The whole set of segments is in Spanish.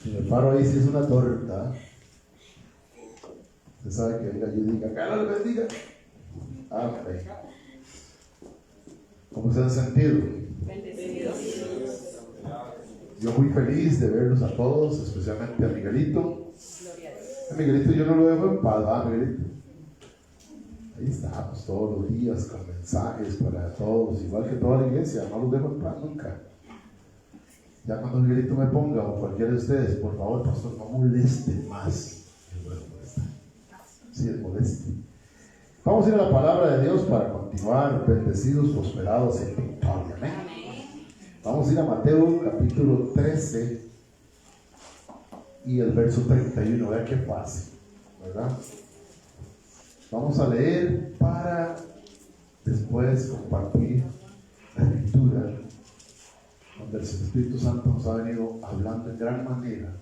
Si me paro ahí, si es una torta, usted sabe que venga yo y diga, ¡que Dios les bendiga! Amén. ¿Cómo se han sentido? Bendecidos. Yo muy feliz de verlos a todos, especialmente a Miguelito. A Miguelito yo no lo dejo en paz, ¿verdad, Miguelito? Ahí estamos todos los días con mensajes para todos, igual que toda la iglesia, no los dejo en paz nunca. Ya cuando Miguelito me ponga, o cualquiera de ustedes, por favor, pastor, no molesten más. Sí, es molesto. Vamos a ir a la palabra de Dios para continuar bendecidos, prosperados en victoria. Amén. Vamos a ir a Mateo capítulo 13 y el verso 31. Vea qué fácil, ¿verdad? Vamos a leer para después compartir la escritura donde el Espíritu Santo nos ha venido hablando en gran manera.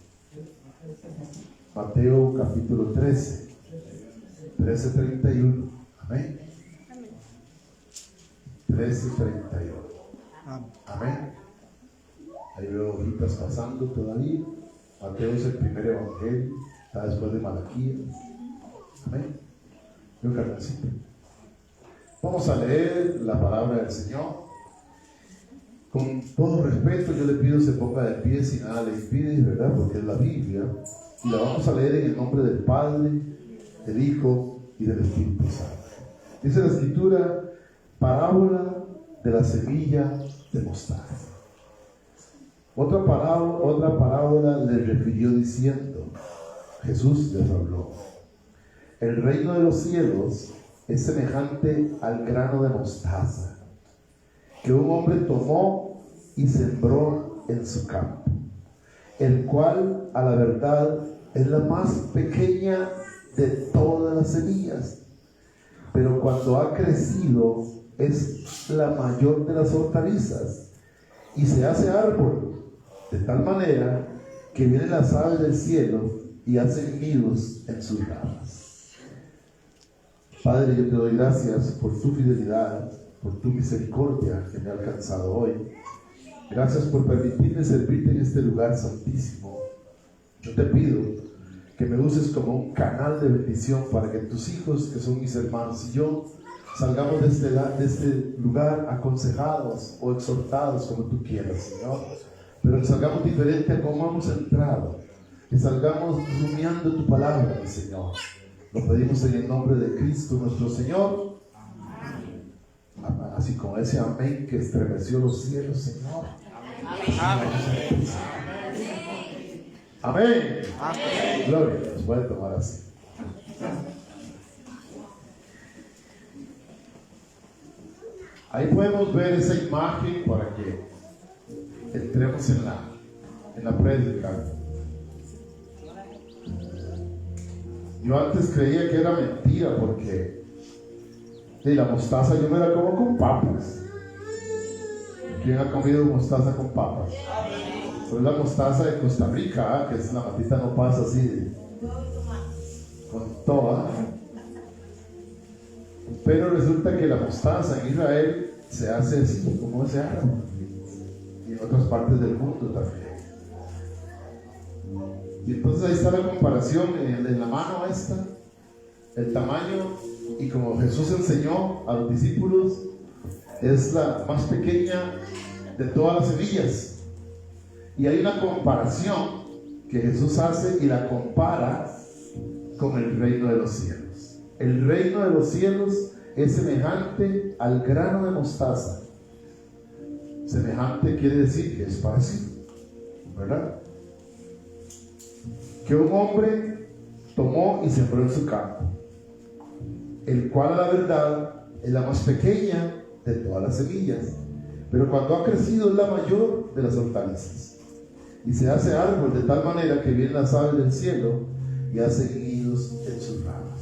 Mateo capítulo 13, 13:31. Amén. 13:31. Amén. Ahí veo hojitas pasando todavía. Mateo es el primer evangelio, está después de Malaquías. Amén. Veo carnecito. Vamos a leer la palabra del Señor. Con todo respeto, yo le pido se ponga de pie si nada le impide, ¿verdad? Porque es la Biblia. Y la vamos a leer en el nombre del Padre, del Hijo y del Espíritu Santo. Dice la Escritura, parábola de la semilla de mostaza. Otra parábola le refirió diciendo, Jesús les habló, el reino de los cielos es semejante al grano de mostaza, que un hombre tomó y sembró en su campo, el cual a la verdad es la más pequeña de todas las semillas, pero cuando ha crecido es la mayor de las hortalizas y se hace árbol de tal manera que vienen las aves del cielo y hacen nidos en sus ramas. Padre, yo te doy gracias por tu fidelidad, por tu misericordia que me ha alcanzado hoy. Gracias por permitirme servirte en este lugar santísimo. Yo te pido que me uses como un canal de bendición para que tus hijos, que son mis hermanos, y yo salgamos de este lugar aconsejados o exhortados como tú quieras, Señor, pero que salgamos diferente a como hemos entrado, que salgamos rumiando tu palabra, mi Señor. Lo pedimos en el nombre de Cristo nuestro Señor. Así como ese amén que estremeció los cielos, Señor. Amén. Amén. Amén. Gloria, nos puede tomar así. Ahí podemos ver esa imagen para que entremos en la prédica. Yo antes creía que era mentira porque la mostaza yo me la como con papas. ¿Quién ha comido mostaza con papas? Pero es la mostaza de Costa Rica, que es la matita no pasa así con toda. Pero resulta que la mostaza en Israel se hace así como se hace y en otras partes del mundo también. Y entonces ahí está la comparación en la mano esta, el tamaño, y como Jesús enseñó a los discípulos, es la más pequeña de todas las semillas. Y hay una comparación que Jesús hace y la compara con el reino de los cielos. El reino de los cielos es semejante al grano de mostaza. Semejante quiere decir que es parecido, ¿verdad? Que un hombre tomó y sembró en su campo, el cual a la verdad es la más pequeña de todas las semillas, pero cuando ha crecido es la mayor de las hortalizas y se hace árbol de tal manera que vienen las aves del cielo y hacen nidos en sus ramas.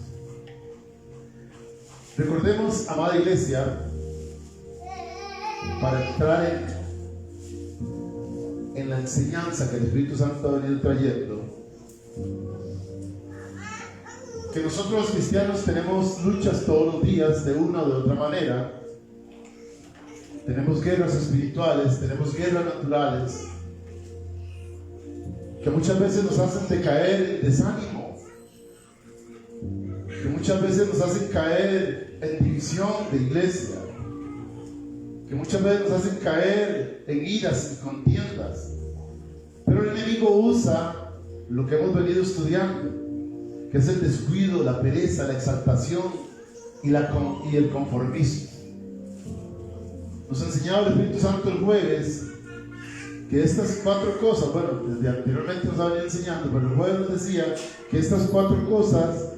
Recordemos, amada iglesia, para entrar en la enseñanza que el Espíritu Santo ha venido trayendo, que nosotros los cristianos tenemos luchas todos los días de una o de otra manera. Tenemos guerras espirituales, tenemos guerras naturales, que muchas veces nos hacen decaer en desánimo, que muchas veces nos hacen caer en división de iglesia, que muchas veces nos hacen caer en iras y contiendas. Pero el enemigo usa lo que hemos venido estudiando, que es el descuido, la pereza, la exaltación y el conformismo. Nos enseñaba el Espíritu Santo el jueves que estas 4 cosas, bueno, desde anteriormente nos había enseñando, pero el jueves nos decía que estas 4 cosas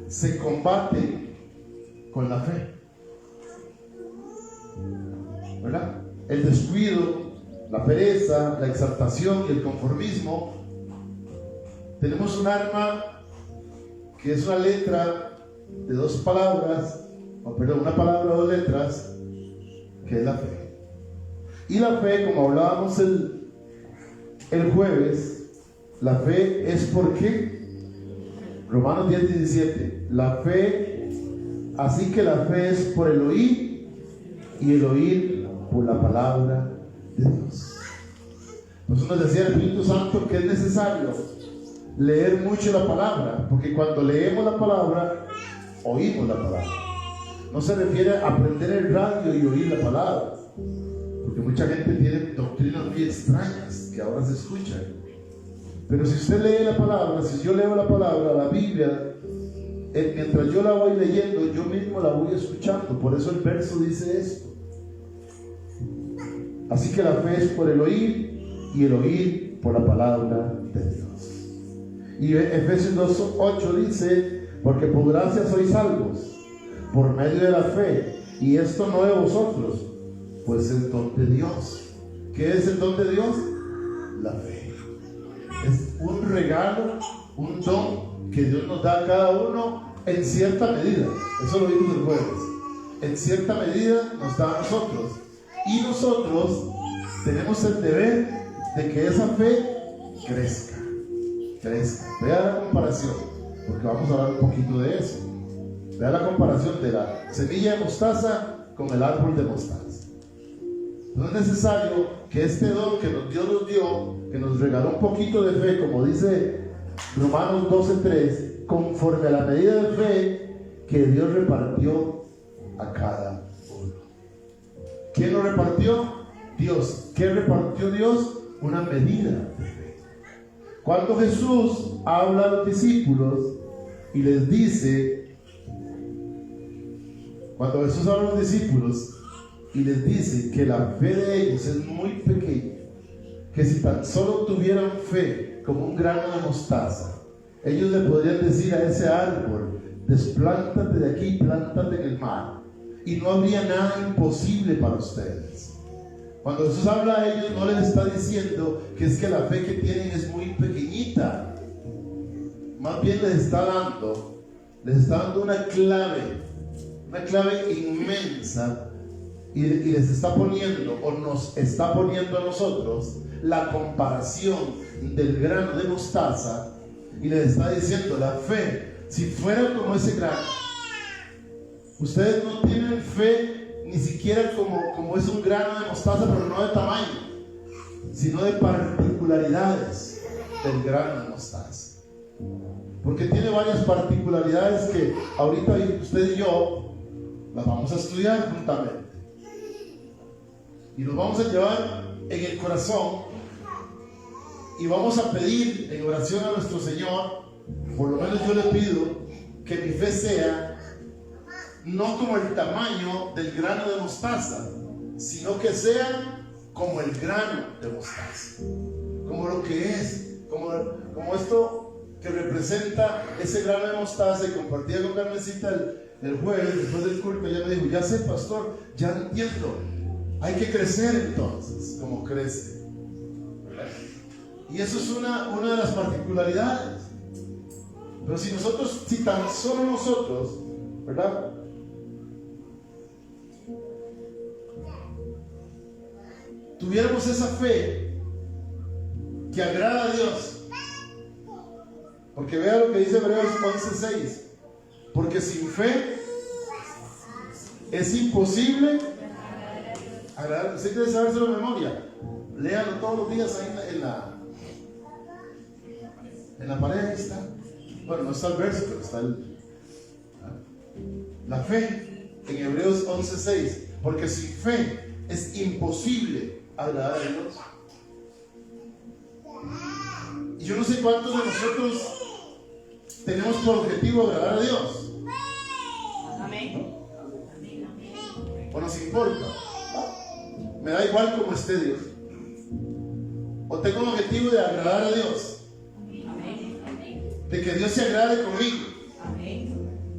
se combaten con la fe, ¿verdad? El descuido, la pereza, la exaltación y el conformismo. Tenemos un arma que es una letra de 2 palabras, una palabra, 2 letras, que es la fe. Y la fe, como hablábamos el jueves, la fe es porque Romanos 10:17, la fe, así que la fe es por el oír y el oír por la palabra de Dios. Nosotros nos decía el Espíritu Santo que es necesario leer mucho la palabra, porque cuando leemos la palabra, oímos la palabra. No se refiere a aprender el radio y oír la palabra, porque mucha gente tiene doctrinas muy extrañas que ahora se escuchan. Pero si usted lee la palabra, si yo leo la palabra, la Biblia, mientras yo la voy leyendo, yo mismo la voy escuchando. Por eso el verso dice esto. Así que la fe es por el oír y el oír por la palabra de Dios. Y Efesios 2:8 dice, porque por gracia sois salvos por medio de la fe, y esto no de vosotros, pues el don de Dios. ¿Qué es el don de Dios? La fe. Es un regalo, un don que Dios nos da a cada uno en cierta medida. Eso lo vimos el jueves. En cierta medida nos da a nosotros, y nosotros tenemos el deber de que esa fe crezca. Vea la comparación, porque vamos a hablar un poquito de eso. Vea la comparación de la semilla de mostaza con el árbol de mostaza. No es necesario que este don que Dios nos dio, que nos regaló un poquito de fe, como dice Romanos 12:3, conforme a la medida de fe que Dios repartió a cada uno. ¿Quién lo repartió? Dios. ¿Qué repartió Dios? Una medida de fe. Cuando Jesús habla a los discípulos y les dice, y les dice que la fe de ellos es muy pequeña, que si tan solo tuvieran fe como un grano de mostaza, ellos le podrían decir a ese árbol, desplántate de aquí, plántate en el mar, y no habría nada imposible para ustedes. Cuando Jesús habla a ellos, no les está diciendo que es que la fe que tienen es muy pequeñita. Más bien les está dando una clave inmensa, y les está poniendo, o nos está poniendo a nosotros, la comparación del grano de mostaza, y les está diciendo, la fe, si fuera como ese grano, ustedes no tienen fe ni siquiera como es un grano de mostaza, pero no de tamaño, sino de particularidades del grano de mostaza. Porque tiene varias particularidades que ahorita usted y yo las vamos a estudiar juntamente. Y nos vamos a llevar en el corazón y vamos a pedir en oración a nuestro Señor, por lo menos yo le pido que mi fe sea no como el tamaño del grano de mostaza, sino que sea como el grano de mostaza, como lo que es, como esto que representa ese grano de mostaza. Y compartía con Carmencita el jueves después del culto. Ella me dijo, ya sé, pastor, ya entiendo, hay que crecer entonces como crece, ¿verdad? Y eso es una de las particularidades. Pero si tan solo nosotros, ¿verdad?, tuviéramos esa fe que agrada a Dios, porque vea lo que dice Hebreos 11:6, porque sin fe es imposible agradar. ¿Usted quiere sabérselo de memoria? Léalo todos los días ahí en la En la pared está. Bueno, no está el verso, pero está la fe en Hebreos 11:6. Porque sin fe es imposible agradar a Dios. Y yo no sé cuántos de nosotros tenemos por objetivo agradar a Dios. Amén. O nos importa. Me da igual como esté Dios. O tengo un objetivo de agradar a Dios. De que Dios se agrade conmigo.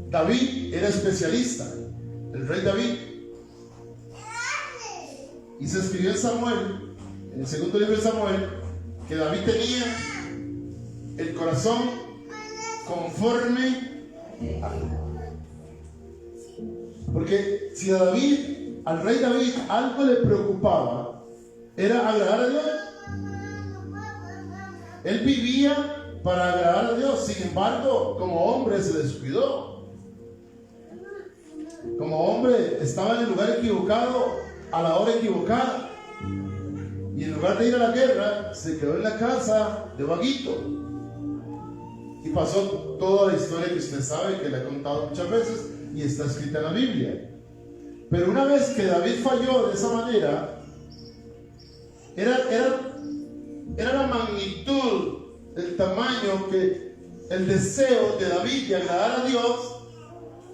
David era especialista. El rey David. Y se escribió en Samuel, en el segundo libro de Samuel, que David tenía el corazón conforme a Dios. Porque si a David, al rey David, algo le preocupaba, era agradar a Dios. Él vivía para agradar a Dios. Sin embargo, como hombre se descuidó. Como hombre estaba en el lugar equivocado a la hora equivocada. Y en lugar de ir a la guerra, se quedó en la casa de vaguito. Y pasó toda la historia que usted sabe, que le he contado muchas veces y está escrita en la Biblia. Pero una vez que David falló de esa manera, era la magnitud, el tamaño, que el deseo de David de agradar a Dios,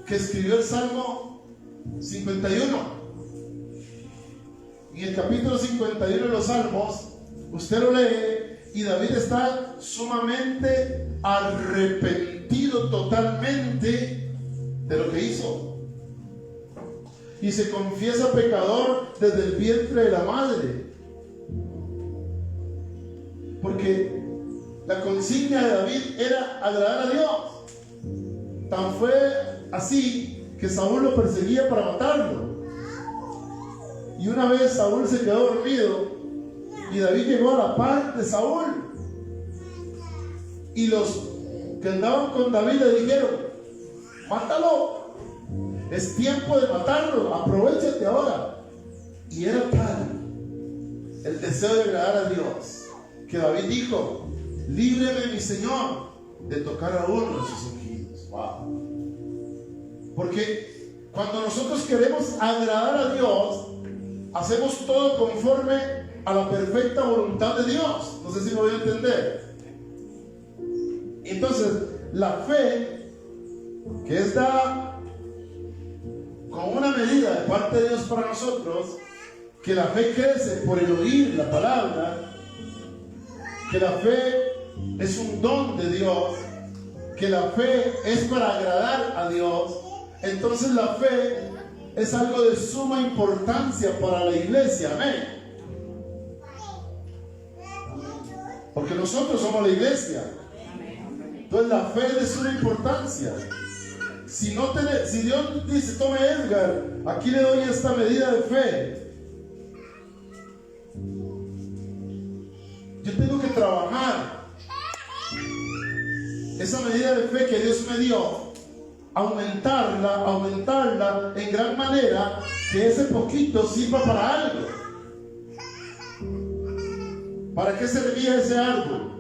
que escribió el Salmo 51. En el capítulo 51 de los Salmos, usted lo lee y David está sumamente arrepentido totalmente de lo que hizo. Y se confiesa pecador desde el vientre de la madre. Porque la consigna de David era agradar a Dios. Tan fue así que Saúl lo perseguía para matarlo. Y una vez Saúl se quedó dormido y David llegó a la par de Saúl. Y los que andaban con David le dijeron: mátalo, es tiempo de matarlo, aprovechate ahora. Y era tal el deseo de agradar a Dios que David dijo: líbreme, mi Señor, de tocar a uno de sus ungidos. Wow. Porque cuando nosotros queremos agradar a Dios, hacemos todo conforme a la perfecta voluntad de Dios. No sé si me voy a entender. Entonces, la fe, que es dada con una medida de parte de Dios para nosotros, que la fe crece por el oír la palabra, que la fe es un don de Dios, que la fe es para agradar a Dios. Entonces la fe es algo de suma importancia para la iglesia. Amén. Porque nosotros somos la iglesia. Entonces la fe es de suma importancia. Si Dios dice: tome, Edgar, aquí le doy esta medida de fe, yo tengo que trabajar esa medida de fe que Dios me dio, aumentarla en gran manera, que ese poquito sirva para algo. ¿Para qué servía ese árbol?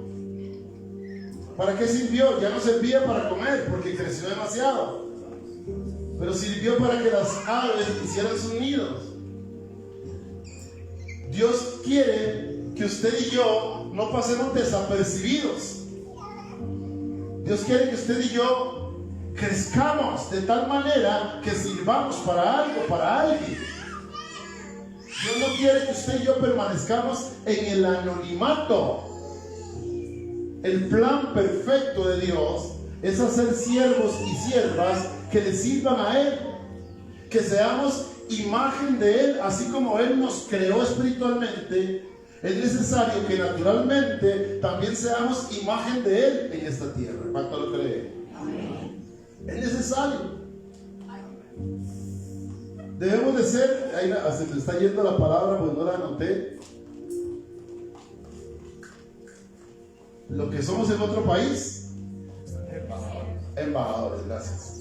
¿Para qué sirvió? Ya no servía para comer porque creció demasiado, pero sirvió para que las aves hicieran sus nidos. Dios quiere que usted y yo no pasemos desapercibidos. Dios quiere que usted y yo crezcamos de tal manera que sirvamos para algo, para alguien. Dios no quiere que usted y yo permanezcamos en el anonimato. El plan perfecto de Dios es hacer siervos y siervas que le sirvan a Él, que seamos imagen de Él, así como Él nos creó espiritualmente. Es necesario que naturalmente también seamos imagen de Él en esta tierra. ¿Cuánto lo cree? Amén. Es necesario. Debemos de ser, ahí se me está yendo la palabra, pues no la anoté. Lo que somos en otro país, embajadores, gracias.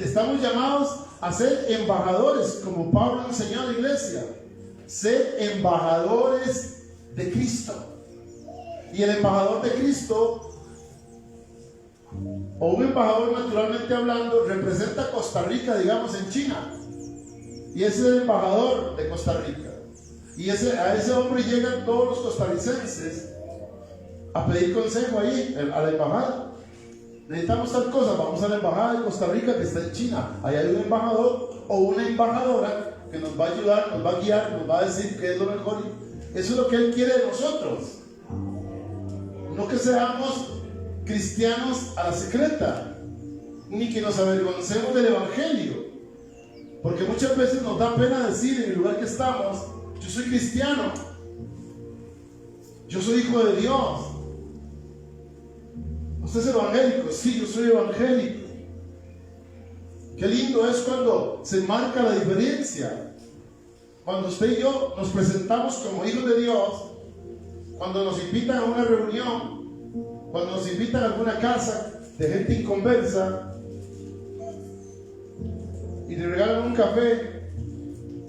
Estamos llamados a ser embajadores, como Pablo enseñó a la iglesia. Ser embajadores de Cristo. Y el embajador de Cristo o un embajador, naturalmente hablando, representa a Costa Rica, digamos, en China, y ese es el embajador de Costa Rica, y a ese hombre llegan todos los costarricenses a pedir consejo ahí a la embajada. Necesitamos tal cosa, vamos a la embajada de Costa Rica que está en China. Ahí hay un embajador o una embajadora que nos va a ayudar, nos va a guiar, nos va a decir qué es lo mejor. Eso es lo que Él quiere de nosotros. No que seamos cristianos a la secreta, ni que nos avergoncemos del Evangelio, porque muchas veces nos da pena decir en el lugar que estamos: yo soy cristiano, yo soy hijo de Dios. ¿Usted es evangélico? Sí, yo soy evangélico. Qué lindo es cuando se marca la diferencia, cuando usted y yo nos presentamos como hijos de Dios, cuando nos invitan a una reunión, cuando nos invitan a alguna casa de gente inconversa y le regalan un café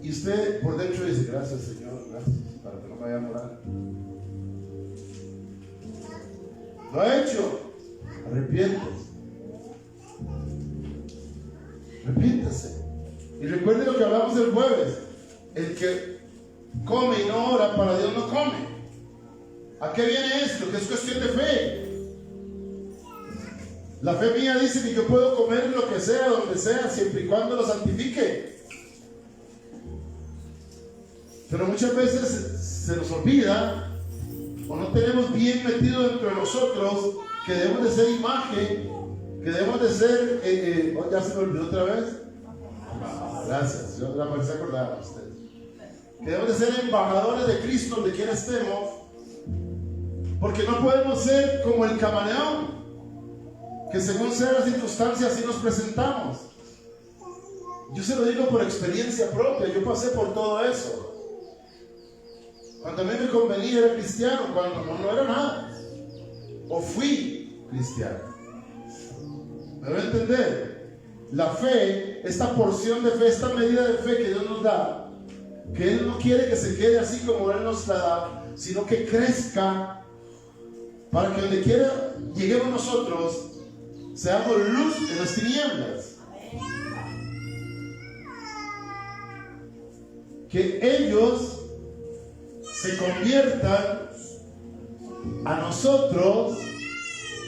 y usted por dentro dice: gracias Señor, gracias, para que no me vaya a morar. Lo ha hecho. Arrepiéntase. Y recuerde lo que hablamos el jueves: el que come y no ora, para Dios no come. ¿A qué viene esto? Que es cuestión de fe. La fe mía dice que yo puedo comer lo que sea, donde sea, siempre y cuando lo santifique. Pero muchas veces se nos olvida, o no tenemos bien metido dentro de nosotros, que debemos de ser imagen, que debemos de ser, ya se me olvidó otra vez. Gracias, yo la parecía acordar a ustedes. Que debemos de ser embajadores de Cristo donde quiera estemos, porque no podemos ser como el camaleón, que según sean las circunstancias así nos presentamos. Yo se lo digo por experiencia propia, yo pasé por todo eso. Cuando a mí me convenía era cristiano, cuando no era nada, o fui cristiano. ¿Me va a entender? La fe, esta porción de fe, esta medida de fe que Dios nos da, que Él no quiere que se quede así como Él nos la da, sino que crezca, para que donde quiera lleguemos nosotros, seamos luz en las tinieblas. Que ellos se conviertan a nosotros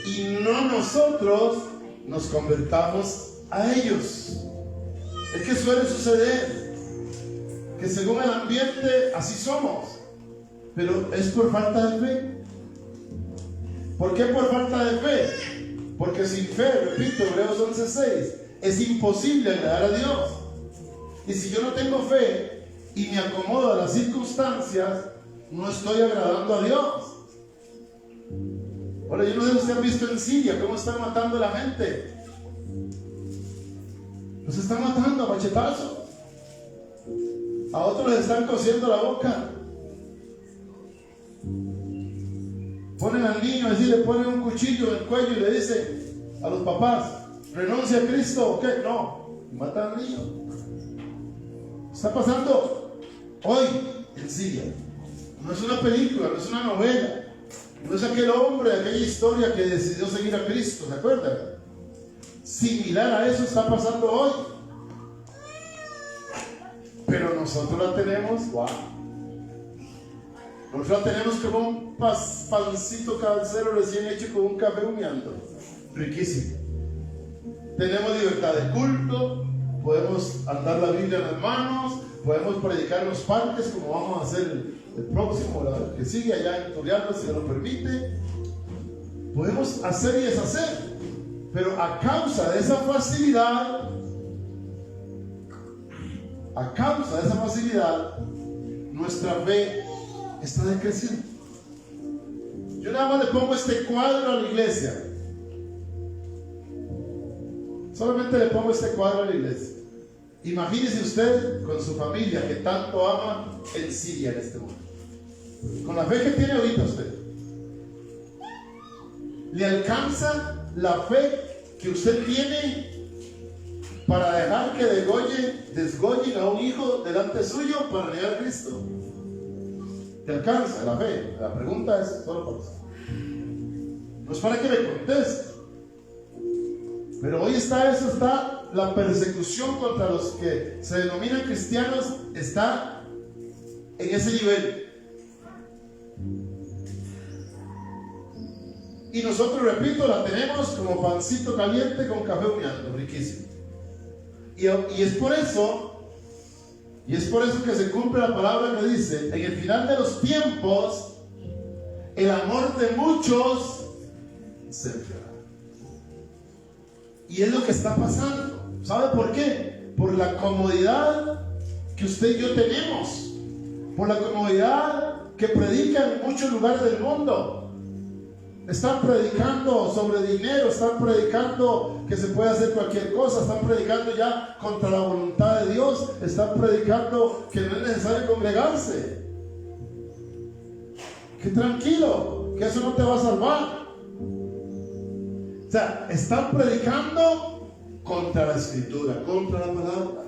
y no nosotros nos convertamos a ellos. Es que suele suceder que según el ambiente así somos, pero es por falta de fe. ¿Por qué por falta de fe? Porque sin fe, repito, Hebreos 11:6, es imposible agradar a Dios. Y si yo no tengo fe y me acomodo a las circunstancias, no estoy agradando a Dios. Ahora, yo no sé si ustedes han visto en Siria cómo están matando a la gente. Los están matando a machetazos. A otros les están cosiendo la boca. Ponen al niño así, le ponen un cuchillo en el cuello y le dicen a los papás: renuncia a Cristo, ¿o qué? No, y matan al niño. Está pasando hoy en Siria. No es una película, no es una novela, no es aquel hombre, aquella historia que decidió seguir a Cristo, ¿se acuerdan? Similar a eso está pasando hoy. Pero nosotros la tenemos, wow. Nosotros la tenemos como un pancito casero recién hecho con un café humeando. Riquísimo. Tenemos libertad de culto, podemos andar la Biblia en las manos, podemos predicar en los parques como vamos a hacer el próximo, la que sigue allá en Turiano, si Dios lo permite. Podemos hacer y deshacer, pero a causa de esa facilidad, nuestra fe está decreciendo. Yo nada más le pongo este cuadro a la iglesia. Solamente le pongo este cuadro a la iglesia. Imagínese usted con su familia que tanto ama en Siria en este momento. Con la fe que tiene ahorita usted, ¿le alcanza la fe que usted tiene para dejar que desgollen a un hijo delante suyo para negar a Cristo? ¿Te alcanza la fe? La pregunta es solo para usted. No es para que me conteste, Pero hoy está la persecución contra los que se denominan cristianos, está en ese nivel. Y nosotros, repito, la tenemos como pancito caliente con café humeando, riquísimo. Y es por eso que se cumple la palabra que dice: en el final de los tiempos, el amor de muchos se enfriará. Y es lo que está pasando. ¿Sabe por qué? Por la comodidad que usted y yo tenemos, por la comodidad que predican en muchos lugares del mundo. Están predicando sobre dinero, están predicando que se puede hacer cualquier cosa, están predicando ya contra la voluntad de Dios, están predicando que no es necesario congregarse. Que tranquilo, que eso no te va a salvar. O sea, están predicando contra la Escritura, contra la palabra.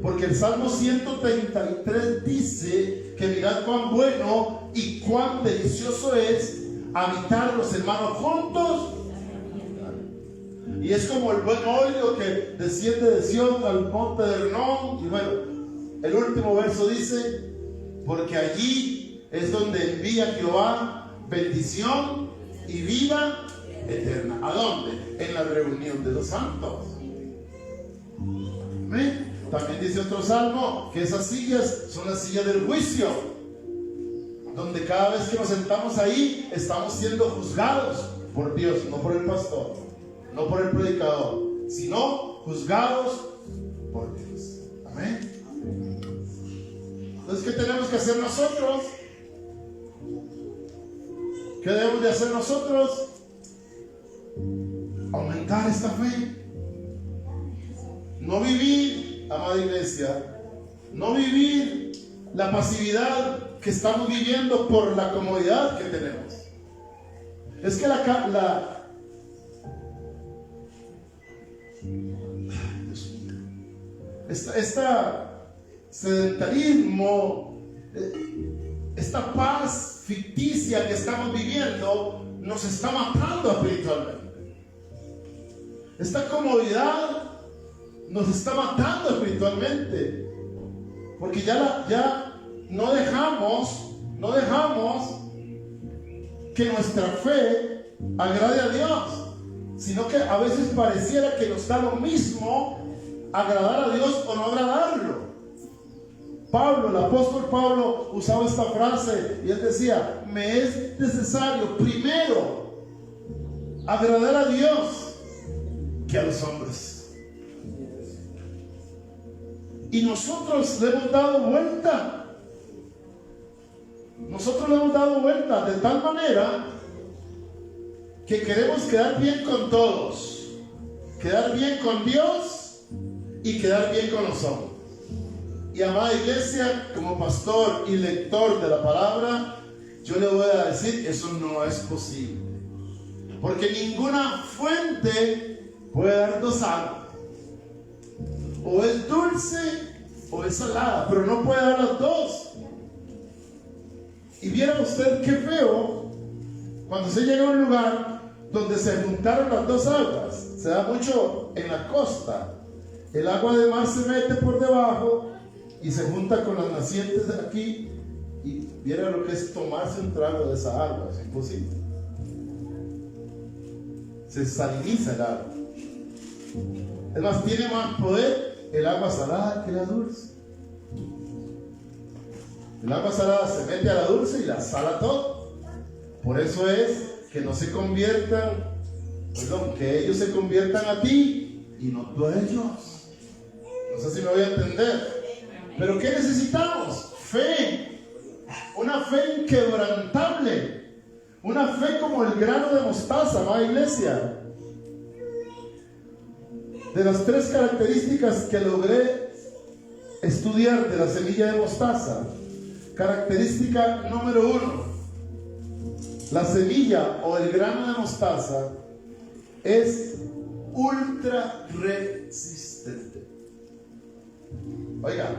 Porque el Salmo 133 dice que mirad cuán bueno y cuán delicioso es habitar los hermanos juntos. Y es como el buen óleo que desciende de Sion al monte de Hermón. Y bueno, el último verso dice: porque allí es donde envía Jehová bendición y vida eterna. ¿A dónde? En la reunión de los santos. ¿Ven? También dice otro salmo que esas sillas son las sillas del juicio, donde cada vez que nos sentamos ahí estamos siendo juzgados por Dios, no por el pastor, no por el predicador, sino juzgados por Dios. Amén. Entonces, ¿qué tenemos que hacer nosotros? ¿Qué debemos de hacer nosotros? Aumentar esta fe. No vivir, amada iglesia, no vivir la pasividad que estamos viviendo por la comodidad que tenemos. Es que esta sedentarismo, esta paz ficticia que estamos viviendo nos está matando espiritualmente. Esta comodidad nos está matando espiritualmente, porque ya no dejamos que nuestra fe agrade a Dios, sino que a veces pareciera que nos da lo mismo agradar a Dios o no agradarlo. El apóstol Pablo usaba esta frase y él decía: me es necesario primero agradar a Dios que a los hombres. Y nosotros le hemos dado vuelta. De tal manera que queremos quedar bien con todos, quedar bien con Dios y quedar bien con los hombres. Y amada iglesia, como pastor y lector de la palabra, yo le voy a decir: eso no es posible, porque ninguna fuente puede dar dos aguas. O es dulce o es salada, pero no puede dar las dos. Y viera usted qué feo cuando se llega a un lugar donde se juntaron las dos aguas. Se da mucho en la costa. El agua de mar se mete por debajo y se junta con las nacientes de aquí, y viera lo que es tomarse un trago de esa agua. Es imposible. Se saliniza el agua. Es más, tiene más poder el agua salada que la dulce. El agua salada se mete a la dulce y la sala todo. Por eso es que no se conviertan, que ellos se conviertan a ti y no tú a ellos. No sé si me voy a entender. Pero ¿qué necesitamos? Fe. Una fe inquebrantable. Una fe como el grano de mostaza, amada iglesia. De las tres características que logré estudiar de la semilla de mostaza, característica número 1: la semilla o el grano de mostaza es ultra resistente. Oiga,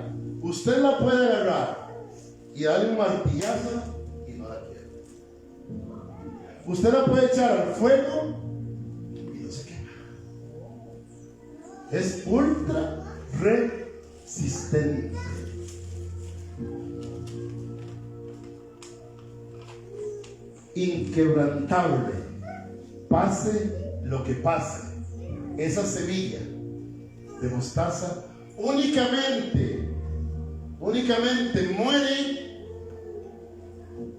usted la puede agarrar y darle un martillazo y no la quiebra. Usted la puede echar al fuego y no se quema. Es ultra resistente. Inquebrantable. Pase lo que pase. Esa semilla de mostaza únicamente muere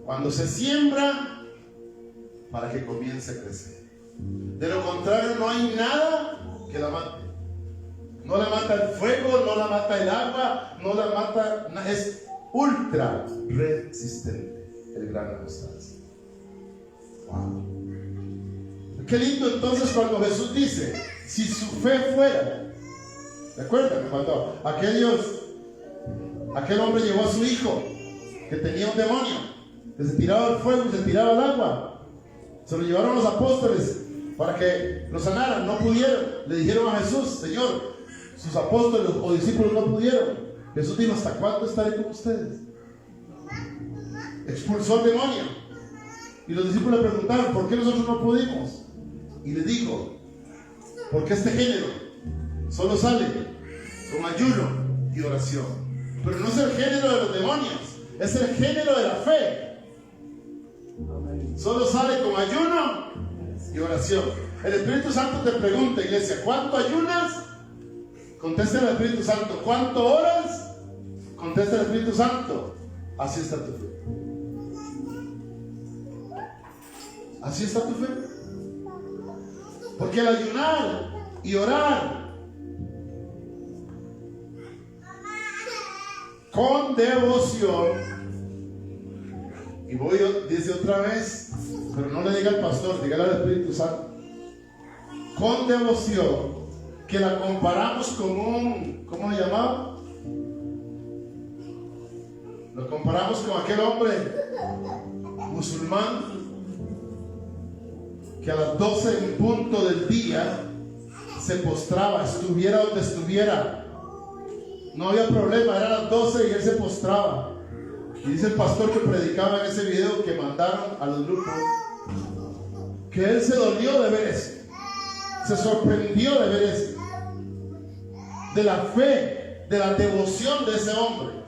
cuando se siembra para que comience a crecer. De lo contrario, no hay nada que la mate. No la mata el fuego, no la mata el agua, no la mata, es ultra resistente el grano de mostaza. Wow. Qué lindo entonces cuando Jesús dice, si su fe fuera, ¿recuerdan? Cuando aquel hombre llevó a su hijo que tenía un demonio, que se tiraba al fuego y se tiraba al agua, se lo llevaron los apóstoles para que lo sanaran, no pudieron, le dijeron a Jesús, Señor, sus apóstoles o discípulos no pudieron. Jesús dijo, ¿hasta cuándo estaré con ustedes? Expulsó al demonio y los discípulos le preguntaron, ¿por qué nosotros no pudimos? Y le dijo, porque este género solo sale con ayuno y oración. Pero no es el género de los demonios, es el género de la fe. Solo sale con ayuno y oración. El Espíritu Santo te pregunta, iglesia, ¿cuánto ayunas? Contesta el Espíritu Santo. ¿Cuánto oras? Contesta el Espíritu Santo. Así está tu fe. Así está tu fe. Porque el ayunar y orar con devoción, y voy, dice otra vez, pero no le diga al pastor, dígale al Espíritu Santo, con devoción, que la comparamos con un, ¿cómo se llamaba? Lo comparamos con aquel hombre musulmán que a las 12 en punto del día se postraba, estuviera donde estuviera, no había problema, eran las 12 y él se postraba. Y dice el pastor que predicaba en ese video que mandaron a los grupos, que él se dolió de ver eso, se sorprendió de ver eso, de la fe, de la devoción de ese hombre,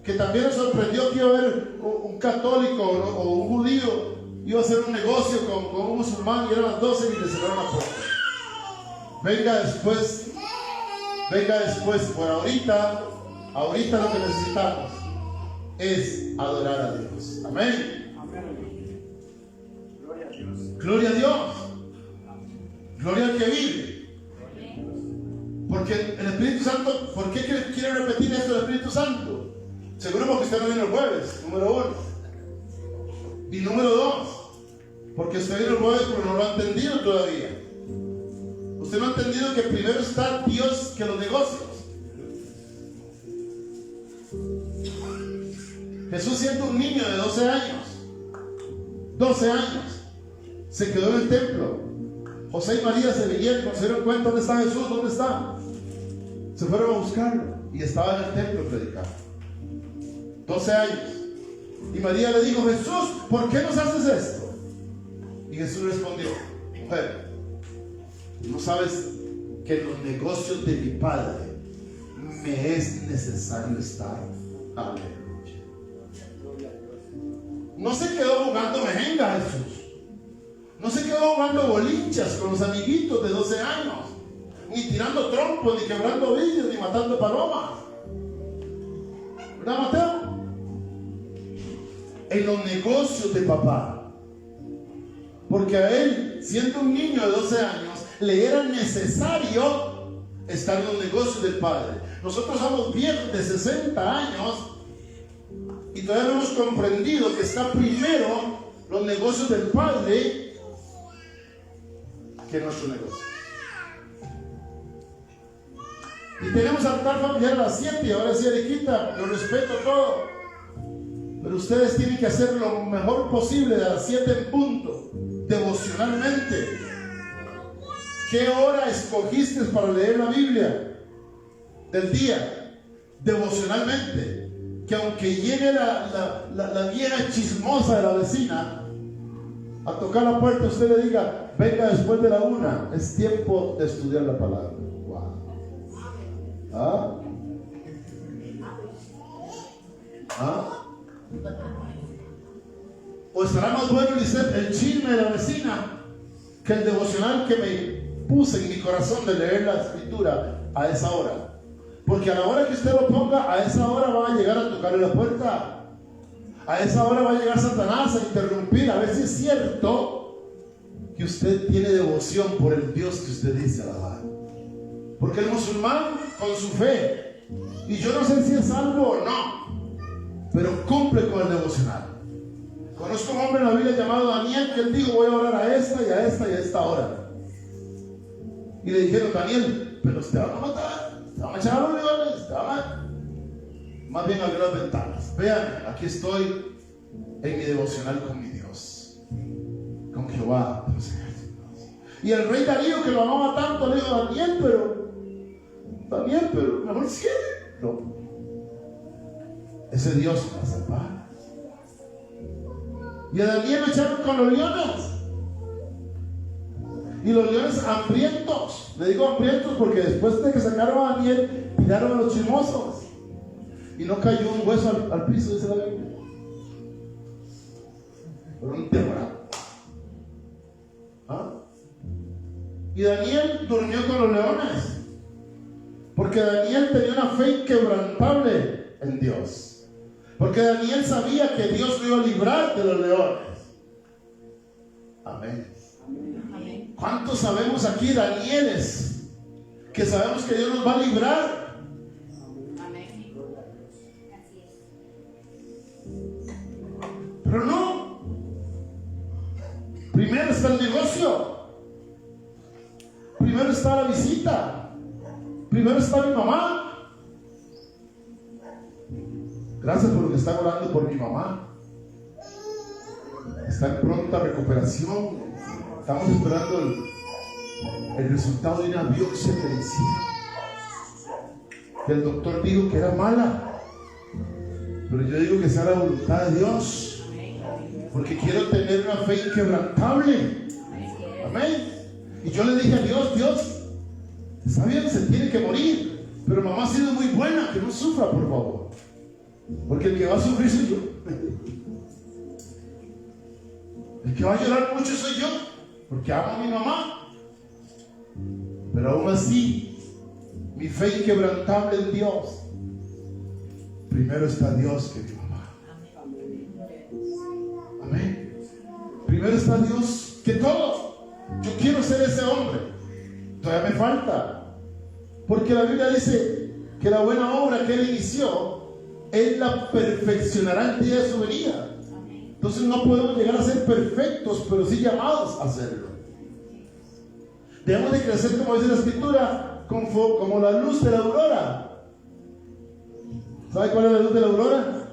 que también le sorprendió que iba a haber un católico o un judío, iba a hacer un negocio con un musulmán y eran las 12 y le cerraron la puerta. Venga después, por ahorita lo que necesitamos es adorar a Dios. Amén. Gloria a Dios. Gloria a Dios. Gloria al que vive. Porque el Espíritu Santo, ¿por qué quiere repetir esto el Espíritu Santo? Seguro porque usted no vino el jueves, número 1. Y número 2, porque usted vino el jueves pero no lo ha entendido todavía. Usted no ha entendido que primero está Dios que los negocios. Jesús, siendo un niño de 12 años, se quedó en el templo. José y María se vinieron, cuando se dieron cuenta, ¿dónde está Jesús? ¿Dónde está? Se fueron a buscarlo y estaba en el templo predicando. 12 años. Y María le dijo, Jesús, ¿por qué nos haces esto? Y Jesús respondió, mujer, ¿no sabes que en los negocios de mi Padre me es necesario estar? Aleluya. No se quedó jugando mejenga Jesús. No se quedó jugando bolinchas con los amiguitos de 12 años. Ni tirando trompos, ni quebrando vidrios, ni matando palomas. ¿Verdad, Mateo? En los negocios de papá. Porque a él, siendo un niño de 12 años, le era necesario estar en los negocios del Padre. Nosotros somos viejos de 60 años y todavía no hemos comprendido que está primero los negocios del Padre que nuestro negocio. Y tenemos altar familiar a las 7 y ahora sí, Eriquita, lo respeto todo, pero ustedes tienen que hacer lo mejor posible de las 7 en punto, devocionalmente. ¿Qué hora escogiste para leer la Biblia del día? Devocionalmente. Que aunque llegue la vieja chismosa de la vecina a tocar la puerta, usted le diga, venga después de la 1, es tiempo de estudiar la palabra. Wow. ¿Ah? ¿Ah? ¿O estará más bueno, Lisette, el chisme de la vecina que el devocional que me puse en mi corazón de leer la escritura a esa hora? Porque a la hora que usted lo ponga, a esa hora va a llegar a tocarle la puerta. A esa hora va a llegar Satanás a interrumpir, a ver si es cierto que usted tiene devoción por el Dios que usted dice alabar. Porque el musulmán, con su fe, y yo no sé si es salvo o no, pero cumple con el devocional. Conozco un hombre en la Biblia llamado Daniel, que él dijo: voy a orar a esta y a esta y a esta hora. Y le dijeron: Daniel, pero te van a matar, te van a echar a los leones, te van a... Más bien abrió las ventanas. Vean, aquí estoy en mi devocional con mi Dios, con Jehová de los ejércitos. Y el rey Darío, que lo amaba tanto, le dijo: Daniel, pero mejor sigue. No, ese Dios me va a salvar. Y a Daniel lo echaron con los leones. Y los leones hambrientos, le digo hambrientos porque después de que sacaron a Daniel, tiraron a los chismosos. Y no cayó un hueso al piso, dice la Biblia. Pero un temblor. ¿Ah? Y Daniel durmió con los leones. Porque Daniel tenía una fe inquebrantable en Dios. Porque Daniel sabía que Dios lo iba a librar de los leones. Amén. Amén. ¿Cuántos sabemos aquí, Danieles, que sabemos que Dios nos va a librar? Pero no. Primero está el negocio. Primero está la visita. Primero está mi mamá. Gracias por lo que están orando por mi mamá. Está en pronta recuperación. Estamos esperando el resultado de una biopsia que le hicieron, que el doctor dijo que era mala. Pero yo digo que sea la voluntad de Dios. Porque quiero tener una fe inquebrantable. Amén. Y yo le dije a Dios, está bien, se tiene que morir, pero mamá ha sido muy buena, que no sufra, por favor. Porque el que va a sufrir soy yo. El que va a llorar mucho soy yo, porque amo a mi mamá. Pero aún así, mi fe inquebrantable en Dios. Primero está Dios que mi mamá. Amén. Primero está Dios que todo. Yo quiero ser ese hombre. Todavía me falta. Porque la Biblia dice que la buena obra que Él inició, Él la perfeccionará el día de su venida. Entonces no podemos llegar a ser perfectos, pero sí llamados a hacerlo. Debemos de crecer, como dice la Escritura, como la luz de la aurora. ¿Sabe cuál es la luz de la aurora?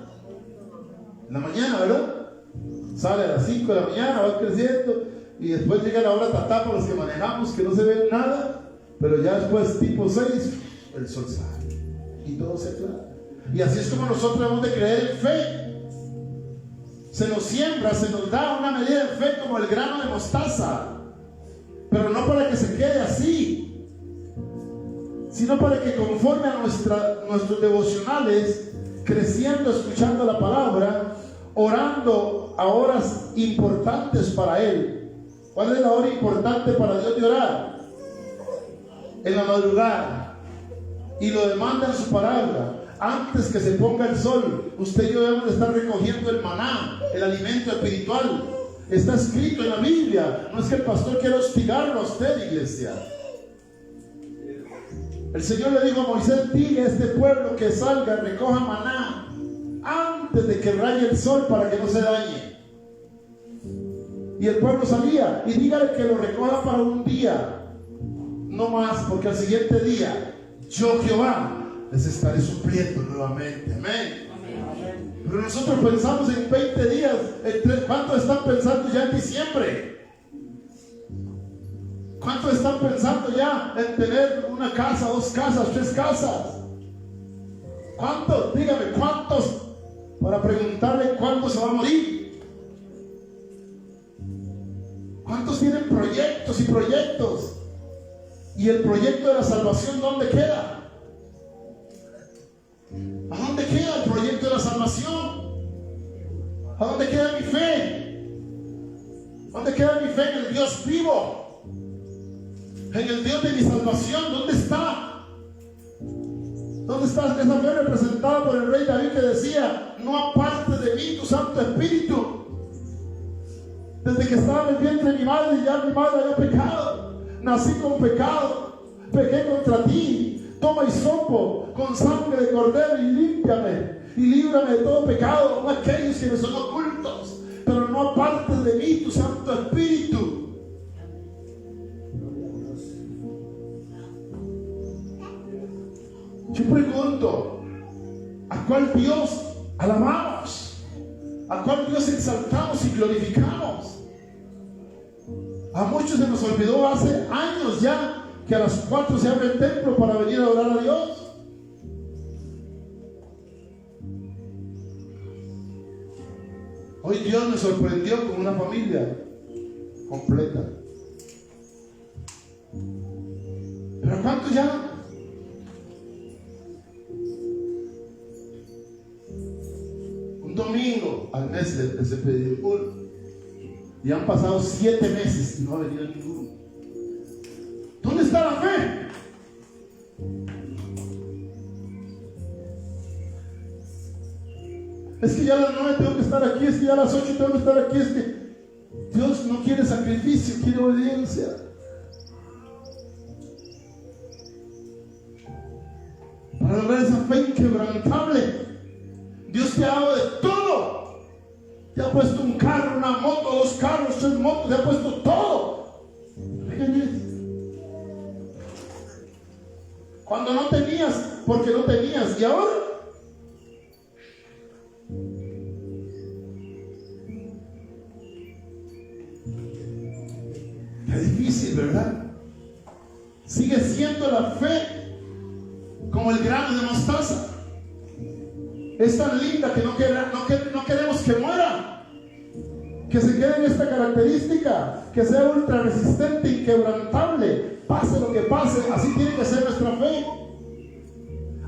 En la mañana, ¿verdad? Sale a las 5 de la mañana, va creciendo, y después llega la hora tatá por los que manejamos, que no se ve nada, pero ya después, tipo 6, el sol sale y todo se aclara. Y así es como nosotros debemos de creer en fe. Se nos siembra, se nos da una medida de fe como el grano de mostaza, pero no para que se quede así, sino para que conforme a nuestros devocionales, creciendo, escuchando la palabra, orando a horas importantes para Él. ¿Cuál es la hora importante para Dios de orar? En la madrugada. Y lo demanda en su palabra. Antes que se ponga el sol, usted y yo debemos de estar recogiendo el maná, el alimento espiritual. Está escrito en la Biblia. No es que el pastor quiera hostigarlo a usted, iglesia. El Señor le dijo a Moisés: dile a este pueblo que salga, recoja maná antes de que raye el sol para que no se dañe. Y el pueblo salía, y dígale que lo recoja para un día, no más, porque al siguiente día yo, Jehová, les estaré supliendo nuevamente. Amén. Pero nosotros pensamos en 20 días. ¿Cuántos están pensando ya en diciembre? ¿Cuántos están pensando ya en tener una casa, 2 casas, 3 casas? ¿Cuántos? Dígame, ¿cuántos? Para preguntarle cuándo se va a morir. ¿Cuántos tienen proyectos y proyectos? ¿Y el proyecto de la salvación dónde queda? salvación? ¿A dónde queda mi fe? ¿Dónde queda mi fe en el Dios vivo? En el Dios de mi salvación, ¿dónde está? ¿Dónde está esa fe representada por el rey David que decía: no apartes de mí tu Santo Espíritu? Desde que estaba en el vientre de mi madre, ya mi madre había pecado. Nací con pecado, pequé contra ti. Toma hisopo con sangre de cordero y límpiame y líbrame de todo pecado, aun aquellos que me son ocultos, pero no apartes de mí tu Santo Espíritu. Yo pregunto, ¿a cuál Dios alabamos? ¿A cuál Dios exaltamos y glorificamos? A muchos se nos olvidó hace años ya que a las 4 se abre el templo para venir a adorar a Dios. Hoy Dios me sorprendió con una familia completa. ¿Pero cuánto ya? Un domingo al mes se pidió uno. Y han pasado 7 meses y no ha venido ninguno. ¿Dónde está la fe? Es que ya a las 9 tengo que estar aquí, es que ya a las 8 tengo que estar aquí, es que Dios no quiere sacrificio, quiere obediencia. Para lograr esa fe inquebrantable, Dios te ha dado de todo. Te ha puesto un carro, una moto, 2 carros, 3 motos, te ha puesto todo. Fíjense. Cuando no tenías, porque no tenías, y ahora es difícil, ¿verdad? Sigue siendo la fe como el grano de mostaza. Es tan linda que no queremos que muera, que se quede en esta característica, que sea ultra resistente, inquebrantable, pase lo que pase. Así tiene que ser nuestra fe.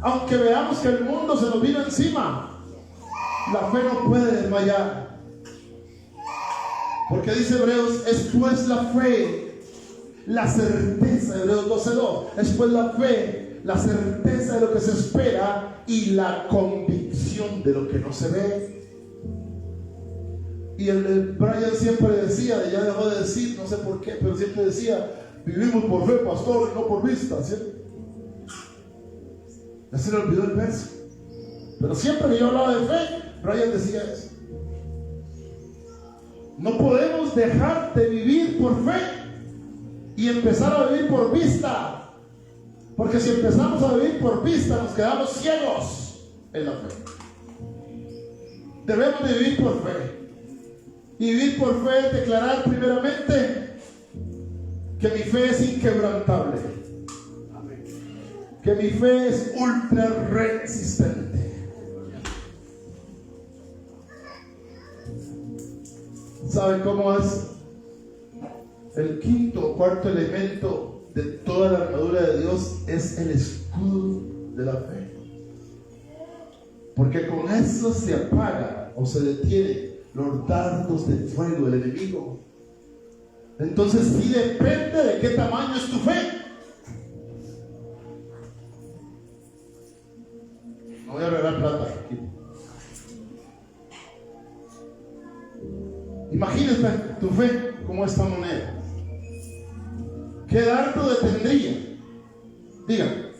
Aunque veamos que el mundo se nos vino encima, la fe no puede desmayar, porque dice Hebreos: es pues la fe, la certeza. Hebreos 12:2. Es pues la fe, la certeza de lo que se espera y la convicción de lo que no se ve. Y el Brian siempre decía, ya dejó de decir, no sé por qué, pero siempre decía: vivimos por fe, pastor, y no por vista. ¿Cierto? Ya se le olvidó el verso, pero siempre que yo hablaba de fe, Brian decía eso. No podemos dejar de vivir por fe y empezar a vivir por vista, porque si empezamos a vivir por vista nos quedamos ciegos en la fe. Debemos de vivir por fe, y vivir por fe es declarar primeramente que mi fe es inquebrantable, que mi fe es ultra resistente. ¿Saben cómo es? El quinto o cuarto elemento de toda la armadura de Dios es el escudo de la fe, porque con eso se apaga o se detienen los dardos de fuego del enemigo. Entonces sí depende de qué tamaño es tu fe. No voy a regalar plata aquí. Imagínate tu fe como esta moneda. ¿Qué dardo detendría? Díganme.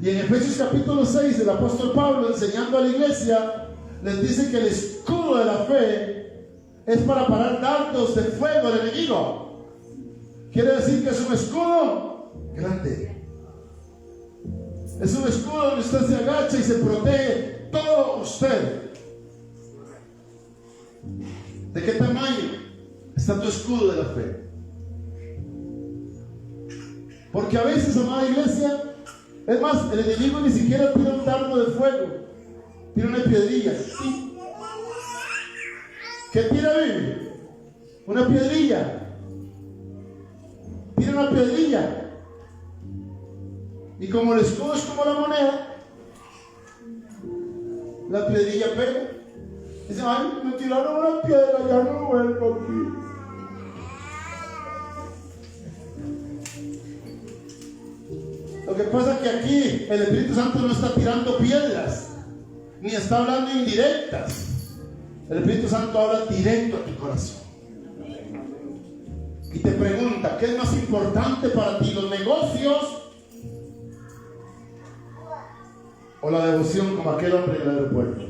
Y en Efesios capítulo 6, el apóstol Pablo, enseñando a la iglesia, les dice que el escudo de la fe es para parar dardos de fuego del enemigo. Quiere decir que es un escudo grande. Es un escudo donde usted se agacha y se protege todo usted. ¿De qué tamaño está tu escudo de la fe? Porque a veces, amada iglesia, es más, el enemigo ni siquiera tira un dardo de fuego, tira una piedrilla. ¿Sí? ¿Qué tira, Bibi? Una piedrilla. Tira una piedrilla. Y como el escudo es como la moneda, la piedrilla pega. Dice, ay, me tiraron una piedra, ya no vuelvo aquí. Lo que pasa es que aquí el Espíritu Santo no está tirando piedras, ni está hablando indirectas. El Espíritu Santo habla directo a tu corazón. Y te pregunta, ¿qué es más importante para ti, los negocios o la devoción como aquel hombre en el aeropuerto?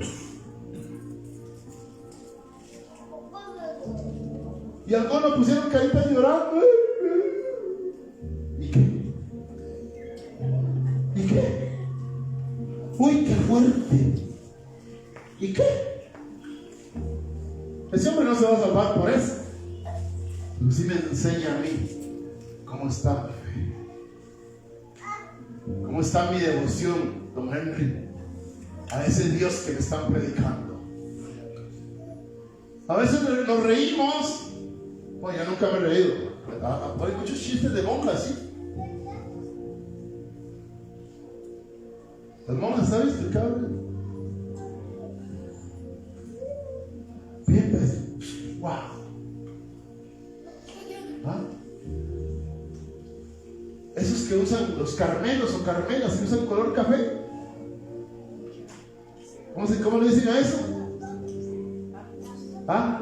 Y algunos pusieron caritas llorando. ¿Y qué? ¿Y qué? Uy, qué fuerte. ¿Y qué? Ese hombre no se va a salvar por eso. Pero sí me enseña a mí cómo está mi fe, cómo está mi devoción, don Henry, a ese Dios que me están predicando. A veces nos reímos. Bueno, yo nunca me he reído. Hay muchos chistes de monjas, ¿sí? Las monjas, ¿sabes? El cabrón. Bien, pues. ¡Wow! ¿Ah? Esos que usan los carmelos o carmelas, que usan color café. ¿Cómo le dicen a eso? ¿Ah?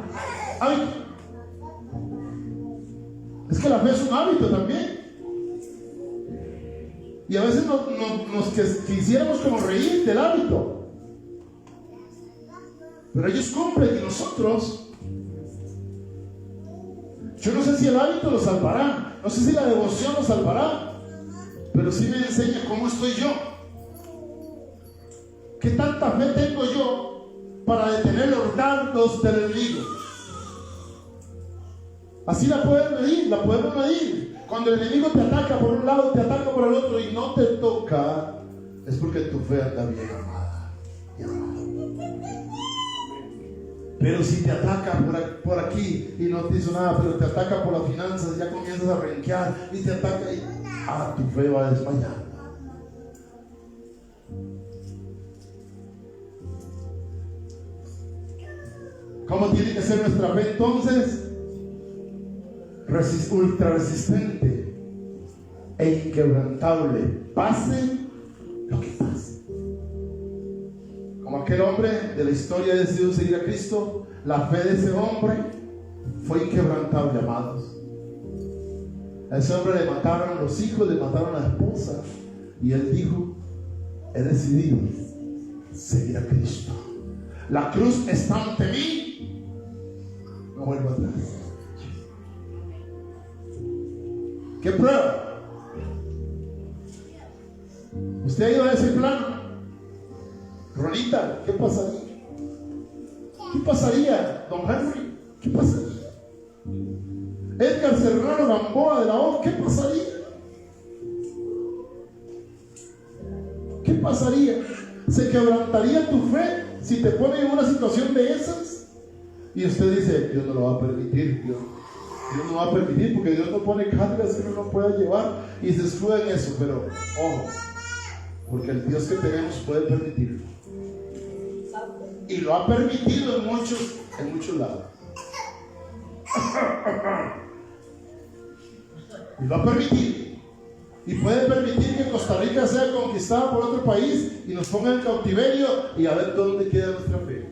Hábito. Es que la fe es un hábito también. Y a veces nos quisiéramos como reír del hábito. Pero ellos cumplen y nosotros. Yo no sé si el hábito lo salvará, no sé si la devoción lo salvará, pero sí me enseña cómo estoy yo. ¿Qué tanta fe tengo yo para detener los dardos del enemigo? Así la pueden medir, la podemos medir. Cuando el enemigo te ataca por un lado, te ataca por el otro y no te toca, es porque tu fe anda bien amada y amado. Pero si te ataca por aquí y no te hizo nada, pero te ataca por las finanzas, ya comienzas a renquear y te ataca y tu fe va a desmayar. ¿Cómo tiene que ser nuestra fe entonces? Ultra resistente e inquebrantable, pase lo que pase. Como aquel hombre de la historia decidió seguir a Cristo, la fe de ese hombre fue inquebrantable, amados. A ese hombre le mataron los hijos, le mataron a la esposa, y él dijo: he decidido seguir a Cristo. La cruz está ante mí, no vuelvo atrás. ¿Qué prueba? ¿Usted ha ido a ese plano? Ronita, ¿qué pasaría? ¿Qué pasaría, don Henry? ¿Qué pasaría? Edgar Serrano Gamboa de la O, ¿qué pasaría? ¿Qué pasaría? ¿Se quebrantaría tu fe si te pone en una situación de esas? Y usted dice: Dios no lo va a permitir, Dios no va a permitir, porque Dios no pone cargas que uno no pueda llevar, y se escuda en eso. Pero ojo, porque el Dios que tenemos puede permitirlo, y lo ha permitido en muchos lados. Y lo ha permitido, y puede permitir que Costa Rica sea conquistada por otro país y nos ponga en cautiverio, y a ver dónde queda nuestra fe,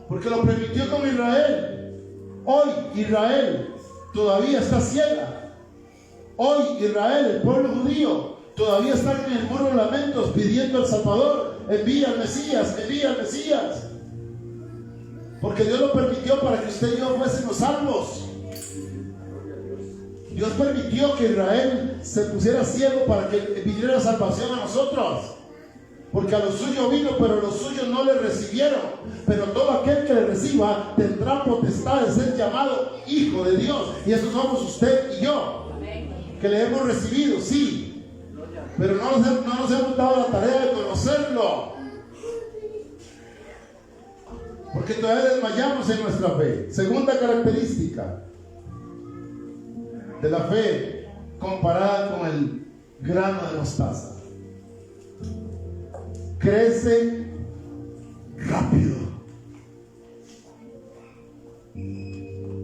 porque lo permitió con Israel. Hoy Israel todavía está ciega. Hoy Israel, el pueblo judío, todavía está en el muro de lamentos pidiendo al Salvador: envía al Mesías, envía al Mesías. Porque Dios lo permitió para que usted y yo fuésemos salvos. Dios permitió que Israel se pusiera ciego para que viniera la salvación a nosotros. Porque a los suyos vino, pero los suyos no le recibieron. Pero todo aquel que le reciba tendrá potestad de ser llamado hijo de Dios. Y eso somos usted y yo, que le hemos recibido, sí, pero no nos hemos dado la tarea de conocerlo, porque todavía desmayamos en nuestra fe. Segunda característica de la fe comparada con el grano de mostaza. Crece rápido.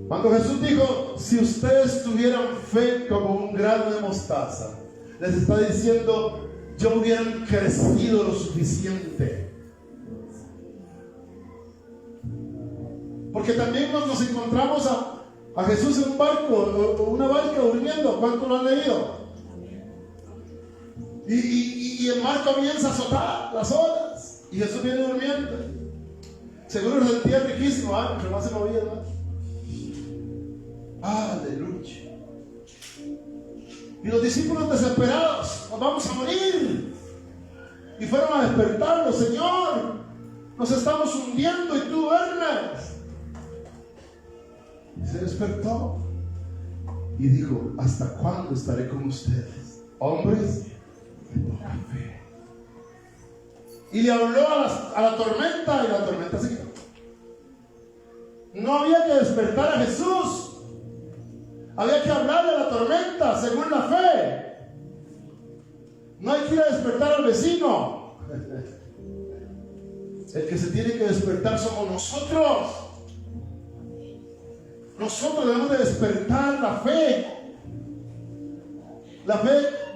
Cuando Jesús dijo, si ustedes tuvieran fe como un grano de mostaza, les está diciendo, yo hubieran crecido lo suficiente. Porque también cuando nos encontramos a Jesús en un barco o una barca durmiendo, ¿cuánto lo han leído? Y el mar comienza a azotar las olas y Jesús viene durmiendo. Seguro se sentía riquísimo, porque no se movía, ¿no? Aleluya. Y los discípulos desesperados, nos vamos a morir. Y fueron a despertarlo, Señor, nos estamos hundiendo y tú duermes. Y se despertó y dijo, ¿hasta cuándo estaré con ustedes, hombres de poca fe? Y le habló a la tormenta y la tormenta se quedó. No había que despertar a Jesús. Había que hablarle a la tormenta según la fe. No hay que ir a despertar al vecino. El que se tiene que despertar somos nosotros. Nosotros debemos de despertar la fe. La fe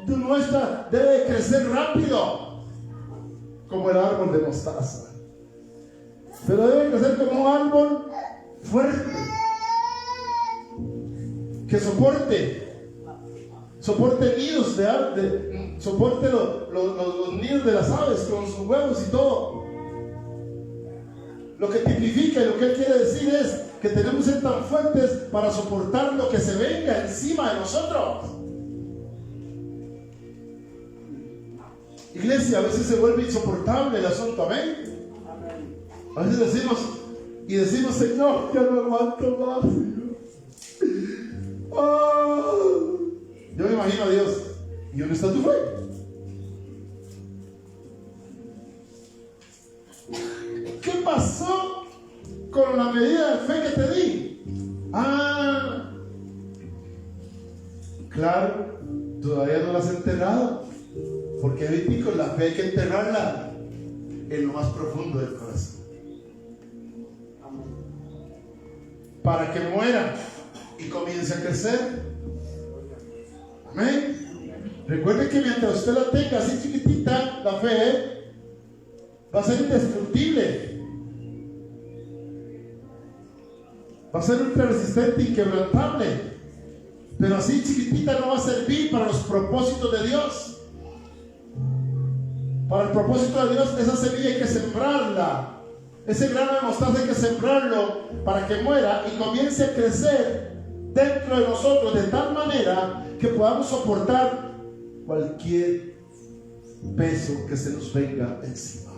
nuestra debe de crecer rápido, como el árbol de mostaza. Pero debe crecer como un árbol fuerte, que soporte nidos soporte los nidos de las aves con sus huevos y todo. Lo que tipifica y lo que él quiere decir es que tenemos que ser tan fuertes para soportar lo que se venga encima de nosotros. Iglesia, a veces se vuelve insoportable el asunto, amén. A veces decimos, Señor, ya no aguanto más, Señor. Oh. Yo me imagino a Dios, ¿y dónde está tu fe? ¿Qué pasó con la medida de fe que te di? Claro, todavía no la has enterrado, porque con la fe hay que enterrarla en lo más profundo del corazón, para que muera y comience a crecer. Amén. Recuerde que mientras usted la tenga así chiquitita, la fe va a ser indestructible, va a ser ultra resistente, inquebrantable, pero así chiquitita no va a servir para los propósitos de Dios. Para el propósito de Dios, esa semilla hay que sembrarla. Ese grano de mostaza hay que sembrarlo para que muera y comience a crecer dentro de nosotros de tal manera que podamos soportar cualquier peso que se nos venga encima.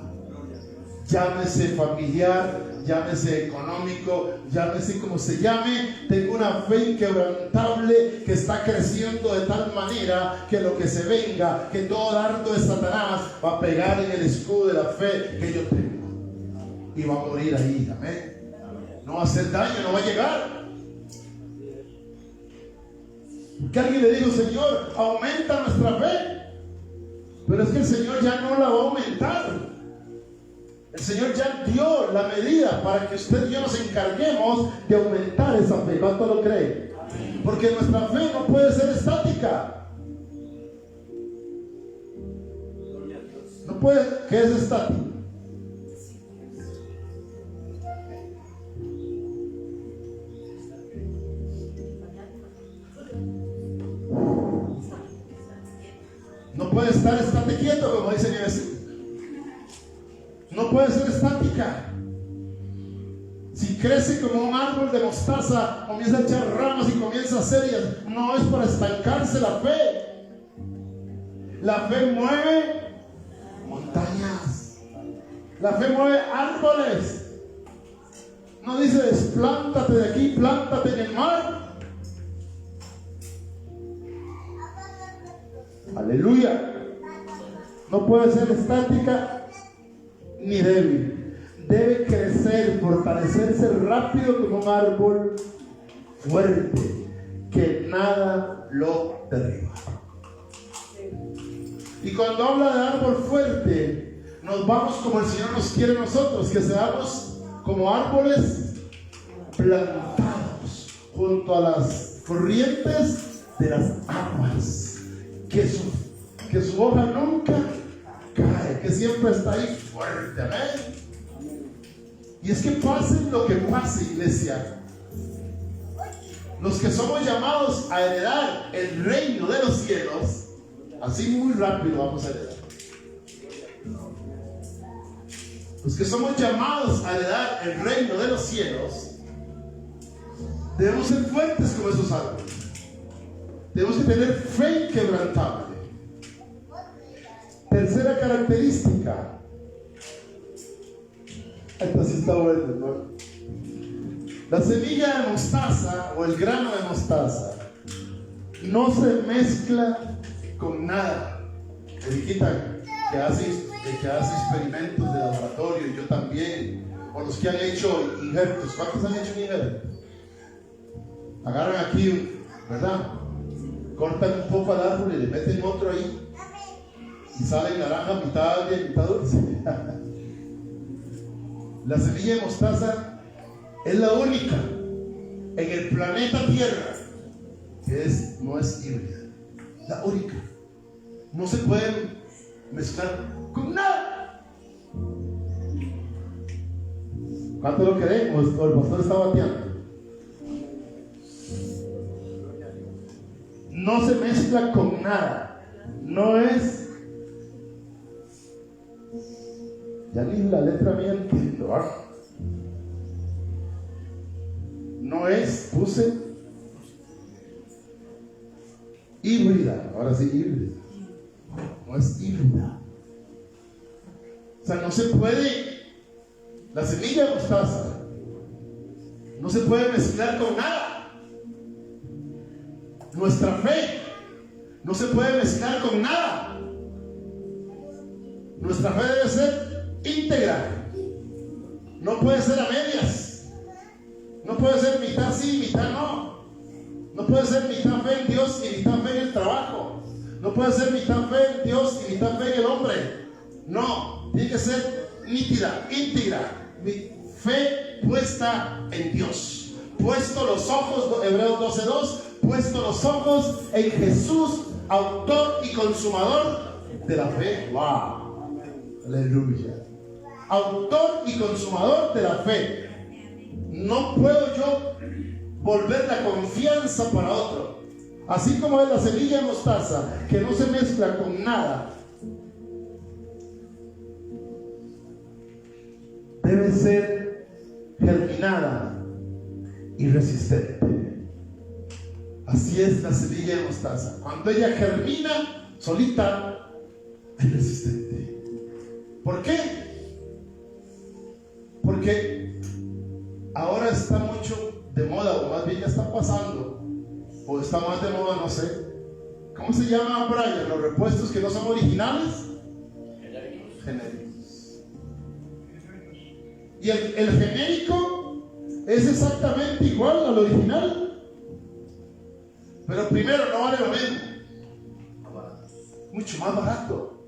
Llámese familiar, llámese económico, llámese como se llame. Tengo una fe inquebrantable que está creciendo de tal manera que lo que se venga, que todo dardo de Satanás va a pegar en el escudo de la fe que yo tengo y va a morir ahí. Amén. No va a hacer daño, no va a llegar. Que alguien le dijo, Señor, aumenta nuestra fe. Pero es que el Señor ya no la va a aumentar. El Señor ya dio la medida para que usted y yo nos encarguemos de aumentar esa fe. ¿Cuánto lo cree? Porque nuestra fe no puede ser estática. No puede, ¿qué es estático? No puede estar estate quieto, como dice mi vecino. No puede ser estática. Si crece como un árbol de mostaza, comienza a echar ramas y comienza a hacer, no es para estancarse la fe. La fe mueve montañas. La fe mueve árboles. No dice desplántate de aquí, plántate en el mar. Aleluya. No puede ser estática ni débil. Debe crecer, fortalecerse rápido como un árbol fuerte que nada lo derriba. Y cuando habla de árbol fuerte, nos vamos como el Señor nos quiere a nosotros, que seamos como árboles plantados junto a las corrientes de las aguas, que su hoja nunca cae, que siempre está ahí fuerte. Amén. Y es que pase lo que pase, iglesia, los que somos llamados a heredar el reino de los cielos, así muy rápido vamos a heredar. Los que somos llamados a heredar el reino de los cielos, debemos ser fuertes como esos árboles. Debemos que tener fe inquebrantable. Tercera característica. Esta sí está buena, ¿no? La semilla de mostaza o el grano de mostaza no se mezcla con nada. Eriquita, que hace experimentos de laboratorio, y yo también, o los que han hecho injertos. ¿Cuántos han hecho injertos? Agarran aquí, ¿verdad? Cortan un poco al árbol y le meten otro ahí, y sale naranja mitad agria y mitad dulce. La semilla de mostaza es la única en el planeta Tierra que no es híbrida. La única. No se pueden mezclar con nada. ¿Cuánto lo queremos? O el pastor está bateando. No se mezcla con nada. No es. Ya ni la letra mía entiendo, ¿verdad? No es, puse híbrida. Ahora sí, híbrida. No es híbrida. O sea, no se puede. La semilla de mostaza no se puede mezclar con nada. Nuestra fe no se puede mezclar con nada. Nuestra fe debe ser íntegra. No puede ser a medias. No puede ser mitad sí, mitad no. No puede ser mitad fe en Dios y mitad fe en el trabajo. No puede ser mitad fe en Dios y mitad fe en el hombre. No, tiene que ser nítida, íntegra. Mi fe puesta en Dios. Puesto los ojos, Hebreos 12:2, puesto los ojos en Jesús, autor y consumador de la fe. ¡Wow! Aleluya. Autor y consumador de la fe. No puedo yo volver la confianza para otro. Así como es la semilla de mostaza, que no se mezcla con nada, debe ser germinada y resistente. Así es la semilla de mostaza. Cuando ella germina solita, es resistente. ¿Por qué? Porque ahora está mucho de moda, o más bien ya está pasando, o está más de moda, no sé. ¿Cómo se llama, Brian? Los repuestos que no son originales. Genéricos. Y el genérico es exactamente igual al original, pero primero no vale lo mismo, mucho más barato,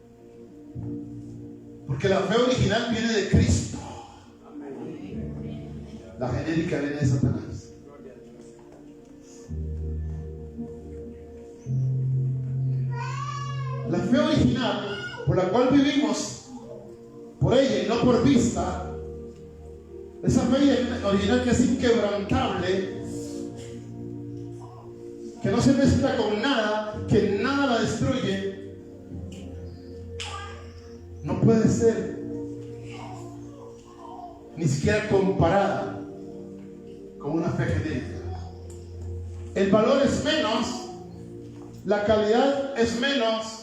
porque la fe original viene de Cristo. La genérica viene de Satanás. La fe original, por la cual vivimos, por ella y no por vista, esa fe original que es inquebrantable, que no se mezcla con nada, que nada la destruye, no puede ser ni siquiera comparada con una fe genérica. El valor es menos, la calidad es menos.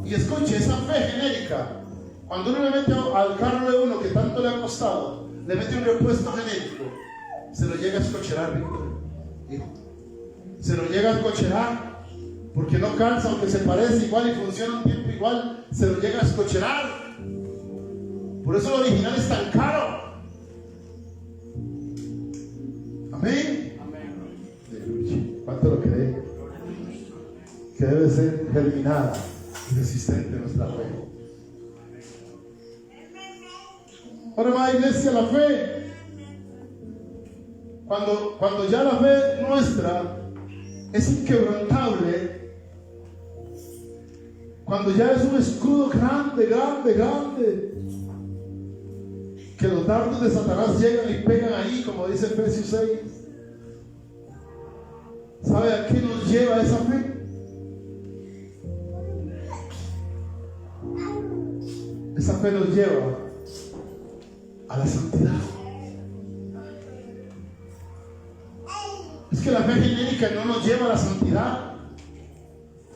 Y escuche, esa fe genérica, cuando uno le mete al carro de uno que tanto le ha costado, le mete un repuesto genérico, se lo llega a escocherar, Víctor. Se lo llega a escocherar porque no cansa, aunque se parece igual y funciona un tiempo igual, se lo llega a escocherar. Por eso el original es tan caro. Amén. Amén. ¿Cuánto lo cree? Que debe ser germinada resistente nuestra fe. Ahora, amada iglesia, la fe, cuando ya la fe nuestra es inquebrantable, cuando ya es un escudo grande, grande, grande, que los dardos de Satanás llegan y pegan ahí, como dice Efesios 6. ¿Sabe a qué nos lleva esa fe? Esa fe nos lleva a la santidad. Es que la fe genérica no nos lleva a la santidad,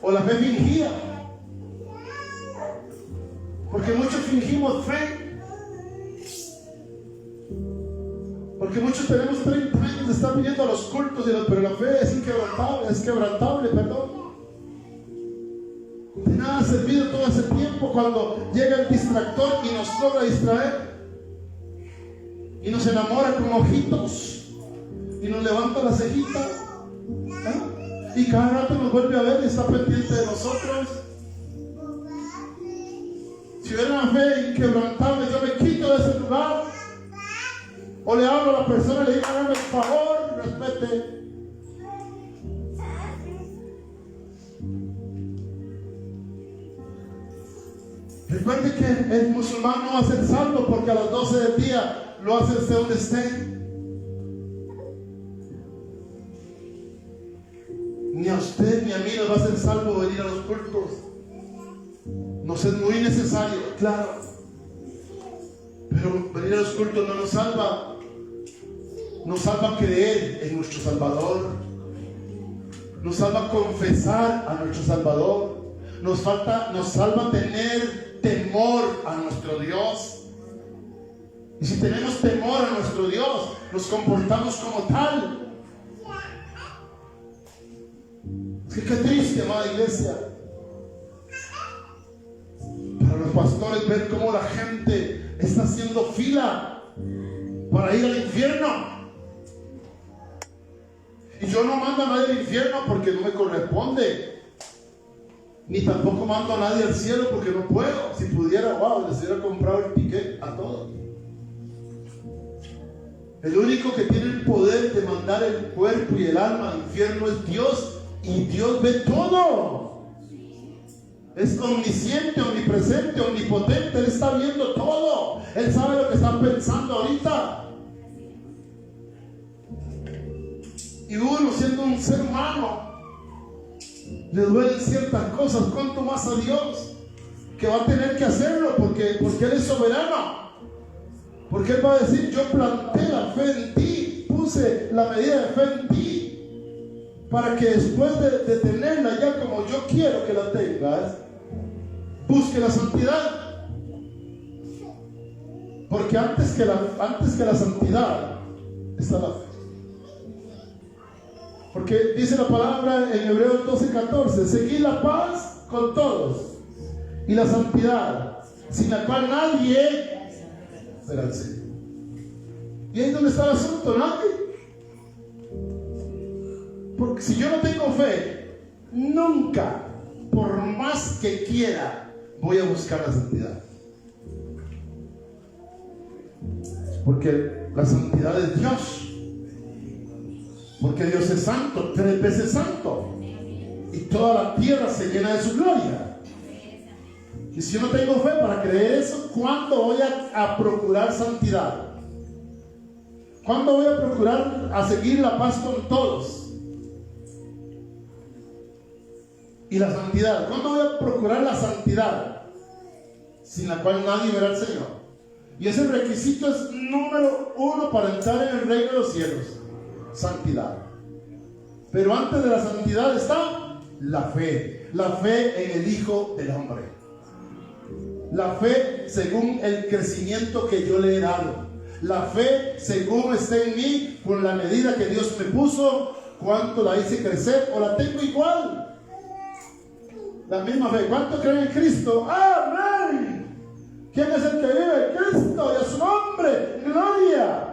o la fe fingida, porque muchos fingimos fe, porque muchos tenemos 30 años de estar viniendo a los cultos, pero la fe es quebrantable, perdón. De nada ha servido todo ese tiempo cuando llega el distractor y nos logra distraer y nos enamora con ojitos y nos levanta la cejita, y cada rato nos vuelve a ver y está pendiente de nosotros. Si hubiera una fe inquebrantable, yo me quito de ese lugar, o le hablo a la persona y le digo: hágame el favor, respete. Recuerde que el musulmán no va a ser salvo porque a las 12 del día lo hace usted donde esté. Ni a usted ni a mí nos va a ser salvo venir a los cultos. Nos es muy necesario, claro, pero venir a los cultos no nos salva. Nos salva creer en nuestro Salvador, nos salva confesar a nuestro Salvador, nos salva tener temor a nuestro Dios. Y si tenemos temor a nuestro Dios, nos comportamos como tal. Es que qué triste, amada iglesia, para los pastores ver cómo la gente está haciendo fila para ir al infierno. Y yo no mando a nadie al infierno porque no me corresponde, ni tampoco mando a nadie al cielo porque no puedo. Si pudiera, wow, les hubiera comprado el ticket a todos. El único que tiene el poder de mandar el cuerpo y el alma al infierno es Dios, y Dios ve todo. Es omnisciente, omnipresente, omnipotente. Él está viendo todo. Él sabe lo que están pensando ahorita. Y uno, siendo un ser humano, le duelen ciertas cosas. ¿Cuánto más a Dios, que va a tener que hacerlo porque Él es soberano? Porque Él va a decir: yo planté la fe en ti, puse la medida de fe en ti, para que después de tenerla ya como yo quiero que la tengas, busque la santidad. Porque antes que la santidad está la fe. Porque dice la palabra en Hebreos 12:14: seguid la paz con todos y la santidad, sin la cual nadie será el Señor. ¿Y ahí es donde está el asunto? Nadie. Porque si yo no tengo fe, nunca, por más que quiera, voy a buscar la santidad. Porque la santidad es Dios. Porque Dios es santo, 3 veces santo, y toda la tierra se llena de su gloria. Y si yo no tengo fe para creer eso, ¿cuándo voy a procurar santidad? ¿Cuándo voy a procurar a seguir la paz con todos? Y la santidad, ¿cuándo voy a procurar la santidad? Sin la cual nadie verá al Señor. Y ese requisito es número 1 para entrar en el reino de los cielos: santidad. Pero antes de la santidad está la fe en el Hijo del Hombre, la fe según el crecimiento que yo le he dado, la fe según esté en mí, con la medida que Dios me puso, cuánto la hice crecer o la tengo igual, la misma fe. ¿Cuánto creen en Cristo? ¡Amén! ¿Quién es el que vive en Cristo? Y a su nombre, gloria.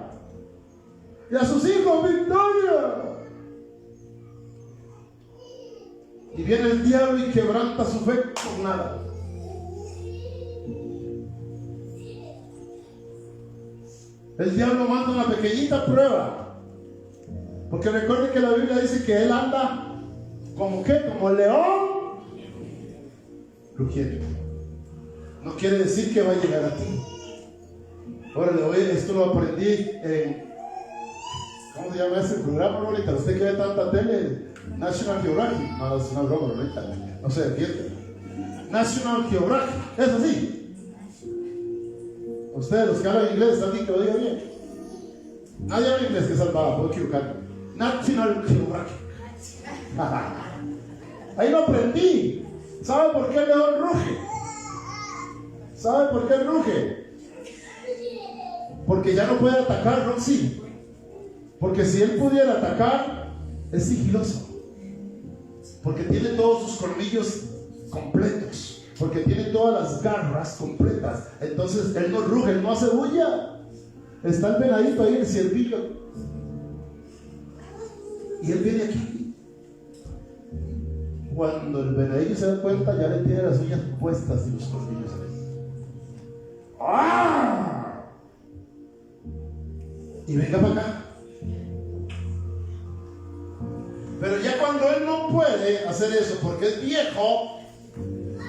Y a sus hijos, victoria. Y viene el diablo y quebranta su fe con nada. El diablo manda una pequeñita prueba. Porque recuerde que la Biblia dice que él anda como ¿qué? Como el león rugiente. No quiere decir que va a llegar a ti. Órale, oye, esto lo aprendí en, ¿cómo se llama ese programa, Rolita? Usted que ve tanta tele, National Geographic. No, es una broma, Rolita. No se defiende. National Geographic, es así. Ustedes, los que hablan inglés, alguien que lo diga bien. Nadie habla inglés, que salvada, puedo equivocarme. National Geographic. Ahí lo aprendí. ¿Sabe por qué el león ruge? ¿Sabe por qué ruge? Porque ya no puede atacar, Roxy. Porque si él pudiera atacar, es sigiloso. Porque tiene todos sus colmillos completos. Porque tiene todas las garras completas. Entonces él no ruge, él no hace bulla. Está el venadito ahí, el ciervillo. Y él viene aquí. Cuando el venadillo se da cuenta, ya le tiene las uñas puestas y los colmillos ahí. ¡Ah! Y venga para acá. Pero ya cuando él no puede hacer eso porque es viejo,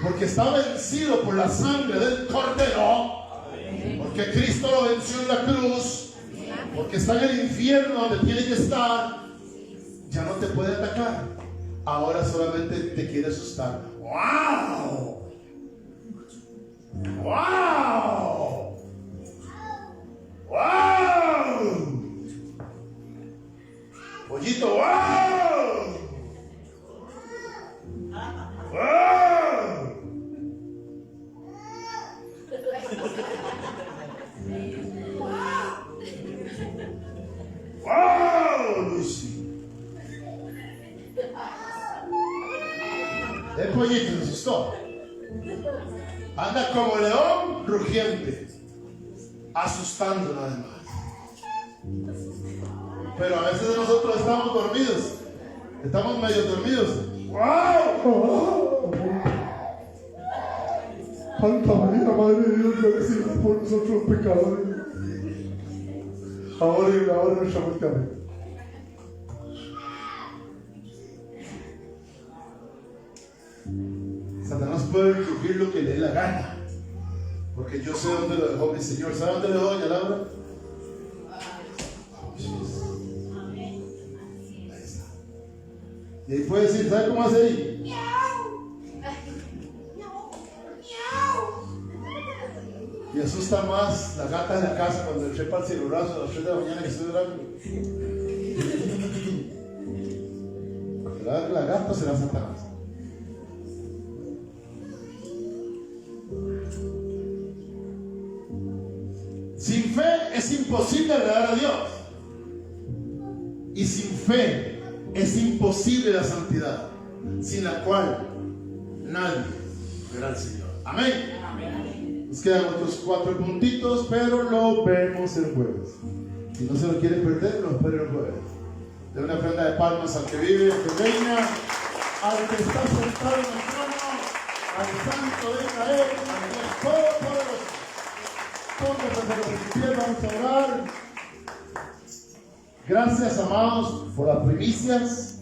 porque está vencido por la sangre del Cordero, porque Cristo lo venció en la cruz, porque está en el infierno donde tiene que estar, ya no te puede atacar. Ahora solamente te quiere asustar. ¡Wow! ¡Wow! ¡Wow! Pollito, ¡wow! ¡Wow! ¡Wow, Lucy! El pollito se asustó. Anda como león rugiente, asustando nada más. Pero a veces nosotros estamos dormidos, estamos medio dormidos. ¡Wow! Santa María, Madre de Dios, bendecida por nosotros pecadores, ahora y en la hora de nuestra muerte. Amén. Satanás puede rugir lo que le dé la gana, porque yo sé dónde lo dejó mi Señor. ¿Sabe dónde le dejó, doña Laura? Ahí está. Y ahí puede decir, ¿sabe cómo hace ahí? Y asusta más la gata de la casa cuando le trepa el cielurazo a las 3 de la mañana que estoy orando. La gata será Satanás. Sin fe es imposible agradar a Dios. Y sin fe es imposible la santidad, sin la cual nadie verá al Señor. Amén. Nos quedan otros 4 puntitos, pero lo vemos el jueves. Si no se lo quiere perder, lo espero el jueves. De una ofrenda de palmas al que vive, al que reina, al que está sentado en el trono, al Santo de Israel, al Dios Todopoderoso. Pónganse de pie, vamos a orar. Gracias, amados, por las primicias.